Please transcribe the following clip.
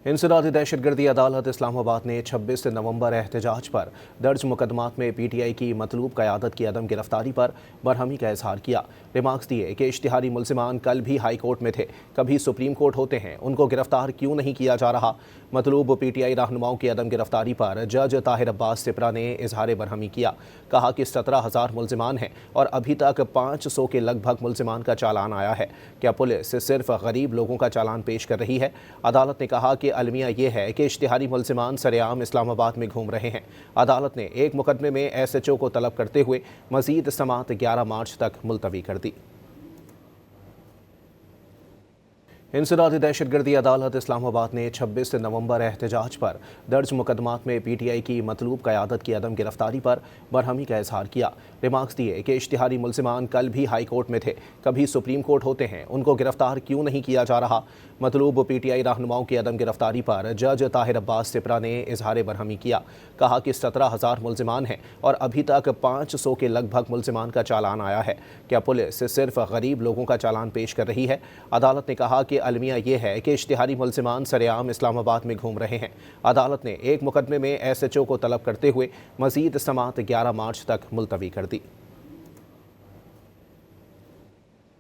इंसदादी दहशतगर्दी अदालत इस्लामाबाद ने 26 नवंबर एहतजाज पर दर्ज मुकदमात में पीटीआई की मतलूब क़यादत की अदम गिरफ्तारी पर बरहमी का इजहार किया। रिमार्क्स दिए कि इश्तिहारी मुल्ज़िमान कल भी हाई कोर्ट में थे, कभी सुप्रीम कोर्ट होते हैं, उनको गिरफ्तार क्यों नहीं किया जा रहा। मतलूब पीटीआई रहनुमाओं की अदम गिरफ्तारी पर जज ताहिर अब्बास सिपरा ने इजहार बरहमी किया। कहा कि 17,000 मुल्ज़िमान हैं और अभी तक 500 के लगभग मुल्ज़िमान का चालान आया है। क्या पुलिस सिर्फ गरीब लोगों का चालान पेश कर रही है? अदालत ने कहा कि अलमिया ये है कि इश्तिहारी मुल्ज़िमान सरेआम इस्लामाबाद में घूम रहे हैं। अदालत ने एक मुकदमे में SHO को तलब करते हुए मजीद समाअत 11 मार्च तक मुलतवी कर दी। इंसदादी दहशतगर्दी अदालत इस्लामाबाद ने 26 नवंबर एहतजाज पर दर्ज मुकदमात में पीटीआई की मतलूब क़यादत की अदम गिरफ्तारी पर बरहमी का इजहार किया। रिमार्क्स दिए कि इश्तिहारी मुल्ज़िमान कल भी हाई कोर्ट में थे, कभी सुप्रीम कोर्ट होते हैं, उनको गिरफ्तार क्यों नहीं किया जा रहा। मतलूब पीटीआई रहनुमाओं की अदम गिरफ्तारी पर जज ताहिर अब्बास सिपरा ने इजहार बरहमी किया। कहा कि 17,000 मुल्ज़िमान हैं और अभी तक 500 के लगभग मुल्ज़िमान का चालान आया है। क्या पुलिस सिर्फ गरीब लोगों का चालान पेश कर रही है? अदालत ने कहा कि अलमिया ये है कि इश्तिहारी मुल्ज़िमान सरेआम इस्लामाबाद में घूम रहे हैं। अदालत ने एक मुकदमे में SHO को तलब करते हुए मजीद समाअत 11 मार्च तक मुलतवी कर दी।